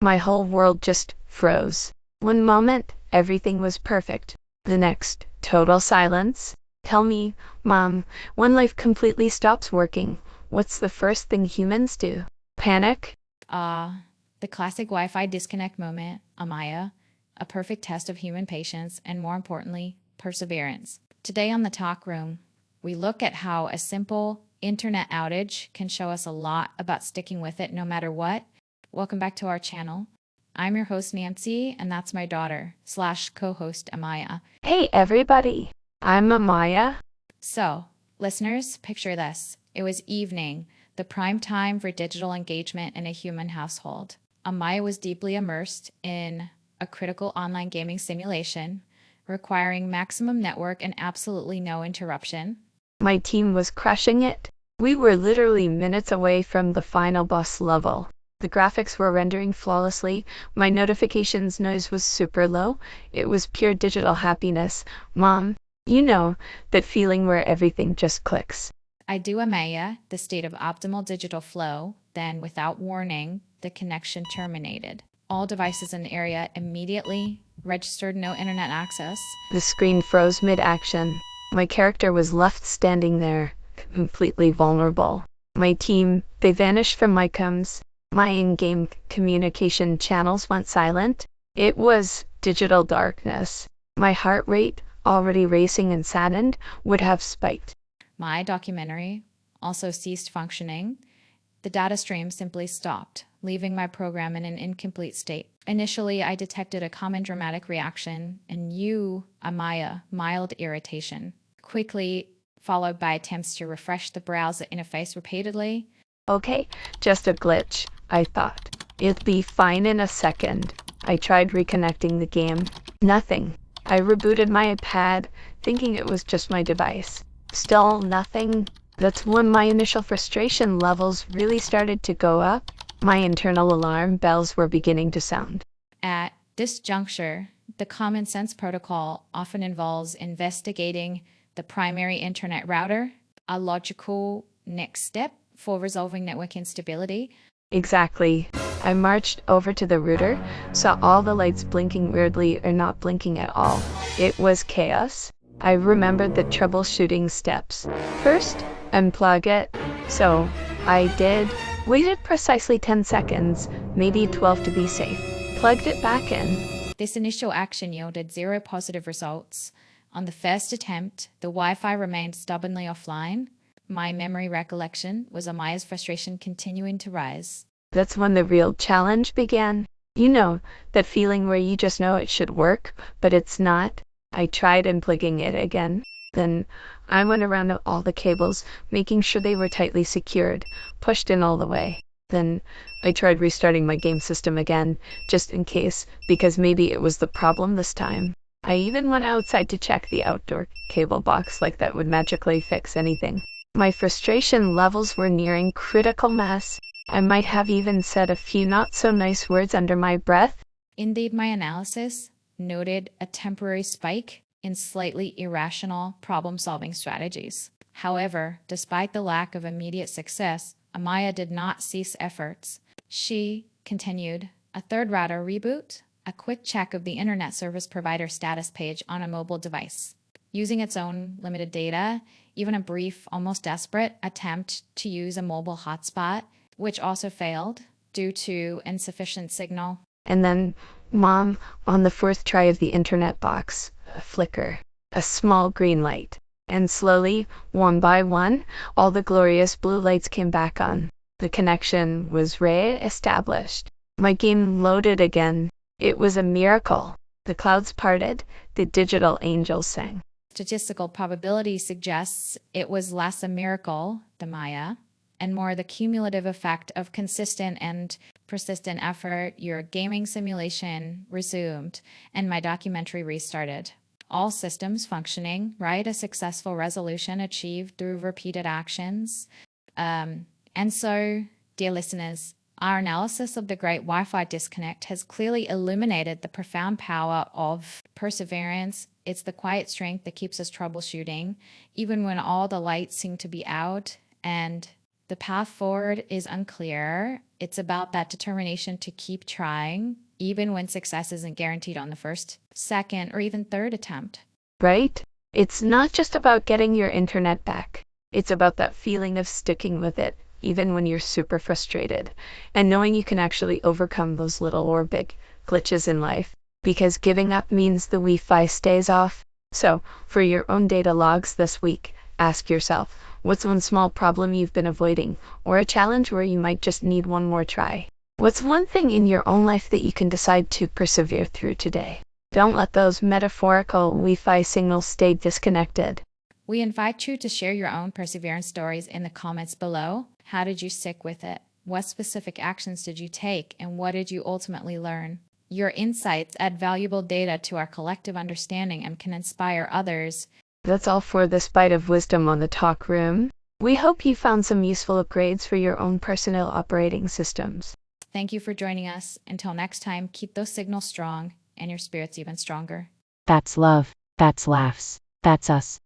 My whole world just froze. One moment, everything was perfect. The next, total silence. Tell me, Mom, when life completely stops working, what's the first thing humans do? Panic? Ah, the classic Wi Fi disconnect moment, Amaya, a perfect test of human patience and, more importantly, perseverance. Today on the Talk Room, we look at how a simple internet outage can show us a lot about sticking with it no matter what. Welcome back to our channel. I'm your host, Nancy, and that's my daughter, slash co host, Amaya. Hey, everybody. I'm Amaya. So, listeners, picture this. It was evening, the prime time for digital engagement in a human household. Amaya was deeply immersed in a critical online gaming simulation, requiring maximum network and absolutely no interruption. My team was crushing it. We were literally minutes away from the final boss level. The graphics were rendering flawlessly. My notifications noise was super low. It was pure digital happiness. Mom, you know, that feeling where everything just clicks. I do, Amaya, the state of optimal digital flow, then, without warning, the connection terminated. All devices in the area immediately registered no internet access. The screen froze mid-action. My character was left standing there, completely vulnerable. My team, they vanished from my comms. My in-game communication channels went silent. It was digital darkness. My heart rate, already racing and saddened, would have spiked. My documentary also ceased functioning. The data stream simply stopped, leaving my program in an incomplete state. Initially, I detected a common dramatic reaction in you, Amaya, mild irritation, quickly followed by attempts to refresh the browser interface repeatedly. Okay, just a glitch, I thought. It'd be fine in a second. I tried reconnecting the game. Nothing. I rebooted my iPad, thinking it was just my device. Still nothing. That's when my initial frustration levels really started to go up. My internal alarm bells were beginning to sound. At this juncture, the common sense protocol often involves investigating the primary internet router, a logical next step for resolving network instability. Exactly. I marched over to the router, saw all the lights blinking weirdly or not blinking at all. It was chaos. I remembered the troubleshooting steps. First, unplug it. So, I did. Waited precisely 10 seconds, maybe 12 to be safe. Plugged it back in. This initial action yielded zero positive results. On the first attempt, the Wi Fi remained stubbornly offline. My memory recollection was Amaya's frustration continuing to rise. That's when the real challenge began. You know, that feeling where you just know it should work, but it's not. I tried unplugging it again. Then I went around all the cables, making sure they were tightly secured, pushed in all the way. Then I tried restarting my game system again, just in case, because maybe it was the problem this time. I even went outside to check the outdoor cable box like that would magically fix anything. My frustration levels were nearing critical mass. I might have even said a few not so nice words under my breath. Indeed, my analysis noted a temporary spike in slightly irrational problem solving strategies. However, despite the lack of immediate success, Amaya did not cease efforts. She continued a third router reboot, a quick check of the internet service provider status page on a mobile device. Using its own limited data, even a brief, almost desperate attempt to use a mobile hotspot, which also failed due to insufficient signal. And then, Mom, on the fourth try of the internet box, a flicker, a small green light. And slowly, one by one, all the glorious blue lights came back on. The connection was re-established. My game loaded again. It was a miracle. The clouds parted, the digital angels sang. Statistical probability suggests it was less a miracle, the Maya, and more the cumulative effect of consistent and persistent effort. Your gaming simulation resumed, and my documentary restarted. All systems functioning, right? A successful resolution achieved through repeated actions. And so, dear listeners, our analysis of the great Wi Fi disconnect has clearly illuminated the profound power of perseverance. It's the quiet strength that keeps us troubleshooting, even when all the lights seem to be out. And The path forward is unclear. It's about that determination to keep trying, even when success isn't guaranteed on the first, second, or even third attempt. Right? It's not just about getting your internet back. It's about that feeling of sticking with it, even when you're super frustrated, and knowing you can actually overcome those little or big glitches in life. Because giving up means the Wi-Fi stays off. So, for your own data logs this week, ask yourself, what's one small problem you've been avoiding, or a challenge where you might just need one more try? What's one thing in your own life that you can decide to persevere through today? Don't let those metaphorical Wi-Fi signals stay disconnected. We invite you to share your own perseverance stories in the comments below. How did you stick with it? What specific actions did you take, and what did you ultimately learn? Your insights add valuable data to our collective understanding and can inspire others. That's all for this bite of wisdom on the talk room. We hope you found some useful upgrades for your own personal operating systems. Thank you for joining us. Until next time, keep those signals strong and your spirits even stronger. That's love. That's laughs. That's us.